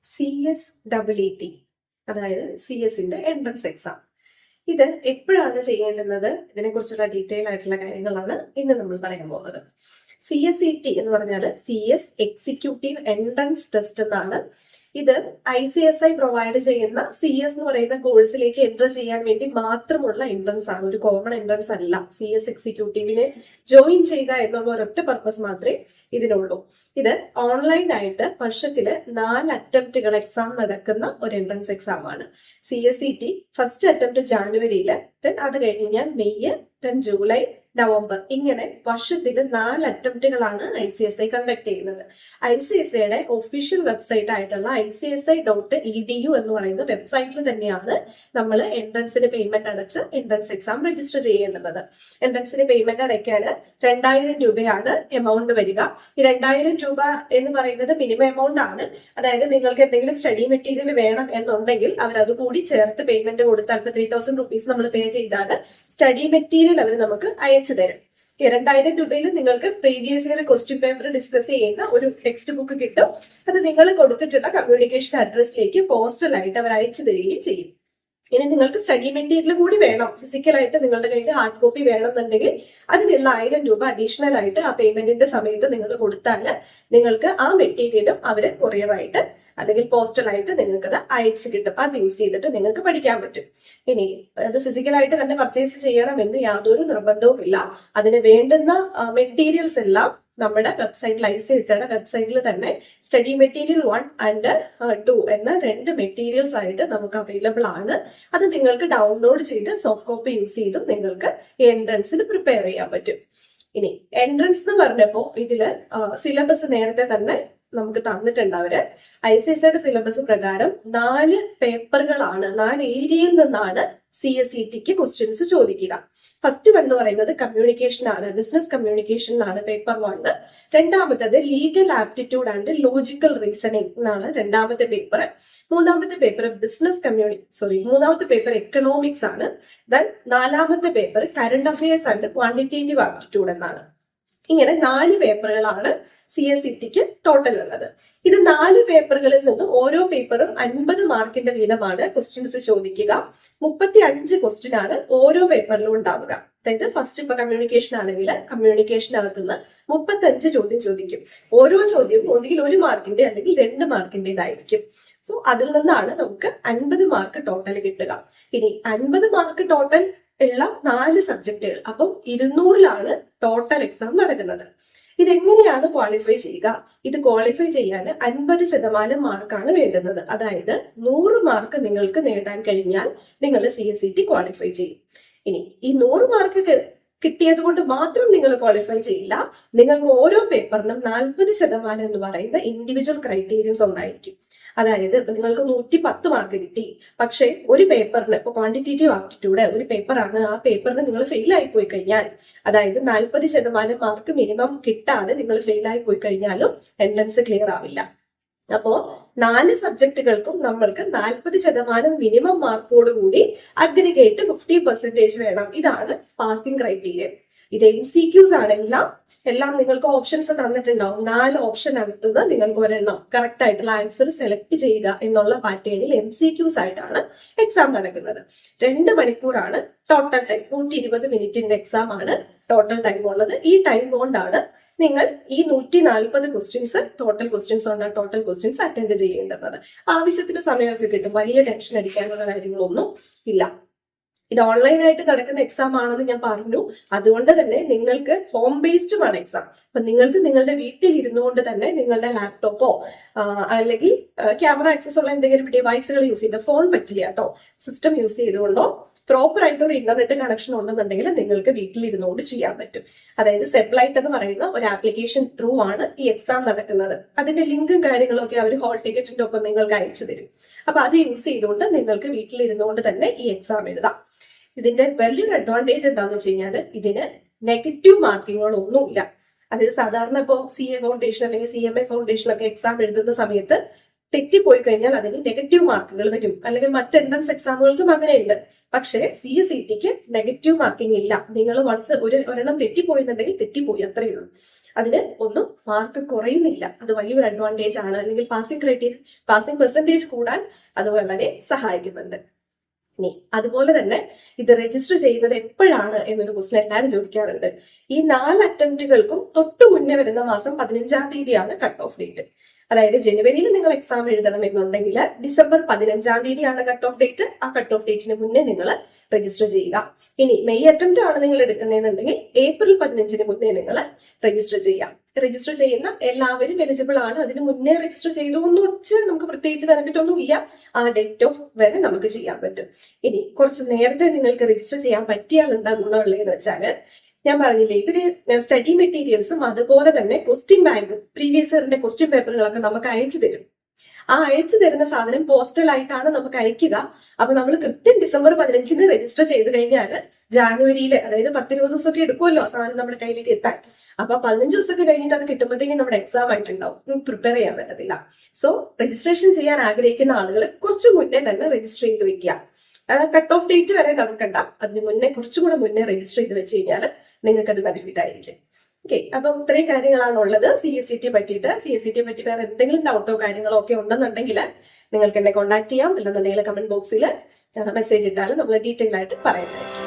CSEET, അതായത് CS-ന്റെ entrance exam. ഇത് എപ്പോഴാണ് ചെയ്യേണ്ടുന്നത്, ഇതിനെക്കുറിച്ചുള്ള ഡീറ്റെയിൽ ആയിട്ടുള്ള കാര്യങ്ങളാണ് ഇന്ന് നമ്മൾ പറയാൻ പോകുന്നത്. CSET എന്ന് പറഞ്ഞാൽ CS എക്സിക്യൂട്ടീവ് എൻട്രൻസ് ടെസ്റ്റ് എന്നാണ്. ഇത് ICSI പ്രൊവൈഡ് ചെയ്യുന്ന CS എന്ന് പറയുന്ന കോഴ്സിലേക്ക് എൻട്രി ചെയ്യാൻ വേണ്ടി മാത്രമുള്ള എൻട്രൻസ് ആണ്. ഒരു കോമൺ എൻട്രൻസ് അല്ല. CS എക്സിക്യൂട്ടീവിനെ ജോയിൻ ചെയ്യുക എന്നുള്ള ഒരൊറ്റ പർപ്പസ് മാത്രമേ ഇതിനുള്ളൂ. ഇത് ഓൺലൈനായിട്ട് വർഷത്തില് 4 അറ്റംപ്റ്റുകൾ എക്സാം നടക്കുന്ന ഒരു എൻട്രൻസ് എക്സാം ആണ്. CSET ഫസ്റ്റ് അറ്റംപ്റ്റ് ജാനുവരിയില്, ദെൻ അത് കഴിഞ്ഞാൽ മെയ്, ദെൻ ജൂലൈ, നവംബർ, ഇങ്ങനെ വർഷത്തിൽ 4 അറ്റംപ്റ്റുകളാണ് ICSI കണ്ടക്ട് ചെയ്യുന്നത്. ICSIയുടെ ഒഫീഷ്യൽ വെബ്സൈറ്റ് ആയിട്ടുള്ള ICSI.edu എന്ന് പറയുന്ന വെബ്സൈറ്റിൽ തന്നെയാണ് നമ്മൾ എൻട്രൻസിന് പേയ്മെന്റ് അടച്ച് എൻട്രൻസ് എക്സാം രജിസ്റ്റർ ചെയ്യേണ്ടത്. എൻട്രൻസിന് പേയ്മെന്റ് അടയ്ക്കാൻ 2000 രൂപയാണ് എമൗണ്ട് വരിക. ഈ 2000 രൂപ എന്ന് പറയുന്നത് മിനിമം എമൗണ്ട് ആണ്. അതായത് നിങ്ങൾക്ക് എന്തെങ്കിലും സ്റ്റഡി മെറ്റീരിയൽ വേണം എന്നുണ്ടെങ്കിൽ അവർ അത് കൂടി ചേർത്ത് പേയ്മെന്റ് കൊടുത്താൽ, 3000 rupees നമ്മൾ പേ ചെയ്താൽ സ്റ്റഡി മെറ്റീരിയൽ അവർ നമുക്ക് അയച്ചു തരും. 2000 രൂപയിൽ നിങ്ങൾക്ക് previous year question paper discuss ചെയ്യുന്ന ഒരു ടെക്സ്റ്റ് ബുക്ക് കിട്ടും. അത് നിങ്ങൾ കൊടുത്തിട്ടുള്ള കമ്മ്യൂണിക്കേഷൻ അഡ്രസ്സിലേക്ക് പോസ്റ്റലായിട്ട് അവർ അയച്ചു തരികയും ചെയ്യും. ഇനി നിങ്ങൾക്ക് സ്റ്റഡി മെറ്റീരിയൽ കൂടി വേണം, ഫിസിക്കലായിട്ട് നിങ്ങളുടെ കയ്യിൽ ഹാർഡ് കോപ്പി വേണമെന്നുണ്ടെങ്കിൽ അതിനുള്ള 1000 രൂപ അഡീഷണൽ ആയിട്ട് ആ പേയ്മെന്റിന്റെ സമയത്ത് നിങ്ങൾ കൊടുത്താൽ നിങ്ങൾക്ക് ആ മെറ്റീരിയലും അവര് കൊറിയറായിട്ട് അല്ലെങ്കിൽ പോസ്റ്റലായിട്ട് നിങ്ങൾക്ക് അത് അയച്ചു കിട്ടും. അത് യൂസ് ചെയ്തിട്ട് നിങ്ങൾക്ക് പഠിക്കാൻ പറ്റും. ഇനി അത് ഫിസിക്കലായിട്ട് തന്നെ പർച്ചേസ് ചെയ്യണമെന്ന് യാതൊരു നിർബന്ധവും ഇല്ല. അതിന് വേണ്ടുന്ന മെറ്റീരിയൽസ് എല്ലാം നമ്മുടെ വെബ്സൈറ്റിൽ, ICSIയുടെ വെബ്സൈറ്റിൽ തന്നെ സ്റ്റഡി മെറ്റീരിയൽ 1 and 2 എന്ന 2 മെറ്റീരിയൽസ് ആയിട്ട് നമുക്ക് അവൈലബിൾ ആണ്. അത് നിങ്ങൾക്ക് ഡൗൺലോഡ് ചെയ്ത് സോഫ്റ്റ് കോപ്പി യൂസ് ചെയ്തും നിങ്ങൾക്ക് എൻട്രൻസിന് പ്രിപ്പയർ ചെയ്യാൻ പറ്റും. ഇനി എൻട്രൻസ് എന്ന് പറഞ്ഞപ്പോൾ ഇതില് സിലബസ് നേരത്തെ തന്നെ നമുക്ക് തന്നിട്ടുണ്ട് അവര്. ICSIയുടെ സിലബസ് പ്രകാരം 4 പേപ്പറുകളാണ്, 4 ഏരിയയിൽ നിന്നാണ് CSETക്ക് ക്വസ്റ്റ്യൻസ് ചോദിക്കുക. ഫസ്റ്റ് വൺ എന്ന് പറയുന്നത് കമ്മ്യൂണിക്കേഷൻ ആണ്, ബിസിനസ് കമ്മ്യൂണിക്കേഷൻ ആണ് പേപ്പർ 1. രണ്ടാമത്തത് legal aptitude and logical reasoning എന്നാണ് രണ്ടാമത്തെ പേപ്പർ. മൂന്നാമത്തെ പേപ്പർ മൂന്നാമത്തെ പേപ്പർ എക്കണോമിക്സ് ആണ്. ദെൻ 4ാമത്തെ paper current affairs and quantitative aptitude എന്നാണ്. ഇങ്ങനെ 4 പേപ്പറുകളാണ് CSETക്ക് ടോട്ടൽ ഉള്ളത്. ഇത് 4 പേപ്പറുകളിൽ നിന്നും ഓരോ പേപ്പറും 50 മാർക്കിന്റെ വീതമാണ് ക്വസ്റ്റ്യൻസ് ചോദിക്കുക. 35 ക്വസ്റ്റ്യൻ ആണ് ഓരോ പേപ്പറിലും ഉണ്ടാവുക. അതായത് ഫസ്റ്റ് ഇപ്പൊ കമ്മ്യൂണിക്കേഷൻ ആണെങ്കിൽ കമ്മ്യൂണിക്കേഷനകത്തുനിന്ന് 35 ചോദ്യം ചോദിക്കും. ഓരോ ചോദ്യവും ഒന്നുകിൽ 1 മാർക്കിന്റെ അല്ലെങ്കിൽ 2 മാർക്കിന്റേതായിരിക്കും. സോ അതിൽ നിന്നാണ് നമുക്ക് 50 മാർക്ക് ടോട്ടൽ കിട്ടുക. ഇനി 50 മാർക്ക് ടോട്ടൽ ഉള്ള 4 സബ്ജക്റ്റുകൾ, അപ്പം 200-ലാണ് ടോട്ടൽ എക്സാം നടക്കുന്നത്. ഇതെങ്ങനെയാണ് ക്വാളിഫൈ ചെയ്യുക? ഇത് ക്വാളിഫൈ ചെയ്യാൻ 50% മാർക്കാണ് വേണ്ടുന്നത്. അതായത് 100 മാർക്ക് നിങ്ങൾക്ക് നേടാൻ കഴിഞ്ഞാൽ നിങ്ങൾ CSET ക്വാളിഫൈ ചെയ്യും. ഇനി ഈ 100 മാർക്ക് കിട്ടിയത് കൊണ്ട് മാത്രം നിങ്ങൾ ക്വാളിഫൈ ചെയ്യില്ല. നിങ്ങൾക്ക് ഓരോ പേപ്പറിനും 40% എന്ന് പറയുന്ന ഇൻഡിവിജ്വൽ ക്രൈറ്റീരിയൻസ് ഉണ്ടായിരിക്കും. അതായത് നിങ്ങൾക്ക് 110 മാർക്ക് കിട്ടി, പക്ഷെ ഒരു പേപ്പറിന്, ഇപ്പൊ ക്വാണ്ടിറ്റേറ്റീവ് ആപ്റ്റിറ്റ്യൂഡ് ഒരു പേപ്പറാണ്, ആ പേപ്പറിന് നിങ്ങൾ ഫെയിൽ ആയി പോയി കഴിഞ്ഞാൽ, അതായത് 40% മാർക്ക് മിനിമം കിട്ടാതെ നിങ്ങൾ ഫെയിൽ ആയി പോയി കഴിഞ്ഞാലും എൻട്രൻസ് ക്ലിയർ ആവില്ല. അപ്പോ 4 സബ്ജക്റ്റുകൾക്കും നമ്മൾക്ക് 40% മിനിമം മാർക്കോടുകൂടി അഗ്രിഗേറ്റ് 50% വേണം. ഇതാണ് പാസിംഗ് ക്രൈറ്റീരിയ. ഇത് MCQs ആണ്. എല്ലാം നിങ്ങൾക്ക് ഓപ്ഷൻസ് തന്നിട്ടുണ്ടാവും. 4 ഓപ്ഷൻ അടുത്തത് നിങ്ങൾക്ക് ഒരെണ്ണം കറക്റ്റ് ആയിട്ടുള്ള ആൻസർ സെലക്ട് ചെയ്യുക എന്നുള്ള പാറ്റേണിൽ MCQs ആയിട്ടാണ് എക്സാം നടക്കുന്നത്. 2 മണിക്കൂറാണ് ടോട്ടൽ ടൈം. 120 മിനിറ്റിന്റെ എക്സാം ആണ് ടോട്ടൽ ടൈം ഉള്ളത്. ഈ ടൈം കൊണ്ടാണ് നിങ്ങൾ ഈ 140 ക്വസ്റ്റ്യൻസ് ടോട്ടൽ ക്വസ്റ്റ്യൻസ് അറ്റൻഡ് ചെയ്യേണ്ടത്. ആവശ്യത്തിന് സമയമൊക്കെ കിട്ടും. വലിയ ടെൻഷൻ അടിക്കാനുള്ള കാര്യങ്ങളൊന്നും ഇല്ല. ഇത് ഓൺലൈനായിട്ട് നടക്കുന്ന എക്സാം ആണെന്ന് ഞാൻ പറഞ്ഞു. അതുകൊണ്ട് തന്നെ നിങ്ങൾക്ക് ഹോം ബേസ്ഡുമാണ് എക്സാം. അപ്പൊ നിങ്ങൾക്ക് നിങ്ങളുടെ വീട്ടിൽ ഇരുന്നുകൊണ്ട് തന്നെ നിങ്ങളുടെ ലാപ്ടോപ്പോ അല്ലെങ്കിൽ ക്യാമറ ആക്സസ് ഉള്ള എന്തെങ്കിലും ഡിവൈസുകൾ യൂസ് ചെയ്ത്, ഫോൺ പറ്റില്ല കേട്ടോ, സിസ്റ്റം യൂസ് ചെയ്തുകൊണ്ടോ പ്രോപ്പർ ആയിട്ട് ഒരു ഇന്റർനെറ്റ് കണക്ഷൻ ഉണ്ടെന്നുണ്ടെങ്കിൽ നിങ്ങൾക്ക് വീട്ടിലിരുന്നുകൊണ്ട് ചെയ്യാൻ പറ്റും. അതായത് സെപ്ലൈറ്റ് എന്ന് പറയുന്ന ഒരു ആപ്ലിക്കേഷൻ ത്രൂ ആണ് ഈ എക്സാം നടക്കുന്നത്. അതിന്റെ ലിങ്കും കാര്യങ്ങളും ഒക്കെ അവർ ഹോൾ ടിക്കറ്റിന്റെ ഒപ്പം നിങ്ങൾക്ക് അയച്ചു തരും. അപ്പൊ അത് യൂസ് ചെയ്തുകൊണ്ട് നിങ്ങൾക്ക് വീട്ടിലിരുന്നുകൊണ്ട് തന്നെ ഈ എക്സാം എഴുതാം. ഇതിന്റെ വലിയൊരു അഡ്വാൻറ്റേജ് എന്താണെന്ന് വെച്ച് കഴിഞ്ഞാൽ ഇതിന് നെഗറ്റീവ് മാർക്കിങ്ങുകളൊന്നുമില്ല. അതായത് സാധാരണ ഇപ്പോൾ CA ഫൗണ്ടേഷൻ അല്ലെങ്കിൽ CMA ഫൗണ്ടേഷൻ ഒക്കെ എക്സാം എഴുതുന്ന സമയത്ത് തെറ്റിപ്പോയി കഴിഞ്ഞാൽ അതിന് നെഗറ്റീവ് മാർക്കുകൾ വരും. അല്ലെങ്കിൽ മറ്റ് എൻട്രൻസ് എക്സാമുകൾക്കും അങ്ങനെയുണ്ട്. പക്ഷേ CSETക്ക് നെഗറ്റീവ് മാർക്കിംഗ് ഇല്ല. നിങ്ങൾ ഒരെണ്ണം തെറ്റിപ്പോയെന്നുണ്ടെങ്കിൽ തെറ്റിപ്പോയി, അത്രയേ ഉള്ളൂ. അതിന് ഒന്നും മാർക്ക് കുറയുന്നില്ല. അത് വലിയൊരു അഡ്വാൻറ്റേജ് ആണ്. അല്ലെങ്കിൽ പാസിംഗ് പെർസെൻറ്റേജ് കൂടാൻ അത് വളരെ സഹായിക്കുന്നുണ്ട്. ഇനി അതുപോലെ തന്നെ ഇത് രജിസ്റ്റർ ചെയ്യുന്നത് എപ്പോഴാണ് എന്നൊരു ക്വസ്റ്റൻ എല്ലാവരും ചോദിക്കാറുണ്ട്. ഈ 4 അറ്റംപ്റ്റുകൾക്കും തൊട്ടു മുന്നേ വരുന്ന മാസം 15-ാം തീയതിയാണ് കട്ട് ഓഫ് ഡേറ്റ്. അതായത് ജനുവരിയിൽ നിങ്ങൾ എക്സാം എഴുതണം എന്നുണ്ടെങ്കിൽ ഡിസംബർ 15-ാം തീയതിയാണ് കട്ട് ഓഫ് ഡേറ്റ്. ആ കട്ട് ഓഫ് ഡേറ്റിന് മുന്നേ നിങ്ങൾ രജിസ്റ്റർ ചെയ്യുക. ഇനി മെയ് അറ്റംപ്റ്റ് ആണ് നിങ്ങൾ എടുക്കുന്നതെന്നുണ്ടെങ്കിൽ ഏപ്രിൽ 15-ന് മുന്നേ നിങ്ങൾ രജിസ്റ്റർ ചെയ്യാം. രജിസ്റ്റർ ചെയ്യുന്ന എല്ലാവരും എലിജിബിൾ ആണ്. അതിന് മുന്നേ രജിസ്റ്റർ ചെയ്തു എന്ന് വെച്ചാൽ നമുക്ക് പ്രത്യേകിച്ച് ബെനിഫിറ്റ് ഒന്നും ഇല്ല. ആ ഡേറ്റ് ഓഫ് വരെ നമുക്ക് ചെയ്യാൻ പറ്റും. ഇനി കുറച്ച് നേരത്തെ നിങ്ങൾക്ക് രജിസ്റ്റർ ചെയ്യാൻ പറ്റിയാൽ എന്താ ഗുണമുള്ളതെന്ന് വെച്ചാൽ, ഞാൻ പറഞ്ഞില്ലേ, ഇവര് സ്റ്റഡി മെറ്റീരിയൽസും അതുപോലെ തന്നെ ക്വസ്റ്റ്യൻ ബാങ്ക് പ്രീവിയസ് ഇയറിന്റെ ക്വസ്റ്റ്യൻ പേപ്പറുകളൊക്കെ നമുക്ക് അയച്ചു തരും. ആ അയച്ചു തരുന്ന സാധനം പോസ്റ്റലായിട്ടാണ് നമുക്ക് അയക്കുക. അപ്പൊ നമ്മൾ കൃത്യം ഡിസംബർ 15-ന് രജിസ്റ്റർ ചെയ്ത് കഴിഞ്ഞാൽ ജാനുവരിയിൽ, അതായത് 10-20 ദിവസമൊക്കെ എടുക്കുമല്ലോ സാധനം നമ്മുടെ കയ്യിലേക്ക് എത്താൻ. അപ്പൊ 15 ദിവസമൊക്കെ കഴിഞ്ഞിട്ട് അത് കിട്ടുമ്പോഴത്തേക്കും നമ്മുടെ എക്സാം ആയിട്ടുണ്ടാവും. പ്രിപ്പയർ ചെയ്യാൻ പറ്റത്തില്ല. സോ രജിസ്ട്രേഷൻ ചെയ്യാൻ ആഗ്രഹിക്കുന്ന ആളുകൾ കുറച്ചു മുന്നേ തന്നെ രജിസ്റ്റർ ചെയ്ത് വെക്കുക. കട്ട് ഓഫ് ഡേറ്റ് വരെ നടക്കണ്ട, അതിന് മുന്നേ കുറച്ചുകൂടെ മുന്നേ രജിസ്റ്റർ ചെയ്ത് വെച്ച് കഴിഞ്ഞാൽ നിങ്ങൾക്ക് അത് ബെനിഫിറ്റ് ആയിരിക്കും. ഓക്കെ, അപ്പം ഇത്രയും കാര്യങ്ങളാണ് ഉള്ളത് CSET പറ്റിയിട്ട്. CSET പറ്റി വേറെ എന്തെങ്കിലും ഡൗട്ടോ കാര്യങ്ങളോ ഒക്കെ ഉണ്ടെന്നുണ്ടെങ്കിൽ നിങ്ങൾക്ക് എന്നെ കോൺടാക്ട് ചെയ്യാം. അല്ലെന്നുണ്ടെങ്കിൽ കമന്റ് ബോക്സിൽ മെസ്സേജ് ഇട്ടാലും നമ്മൾ ഡീറ്റെയിൽ ആയിട്ട് പറയുന്നതായിരിക്കും.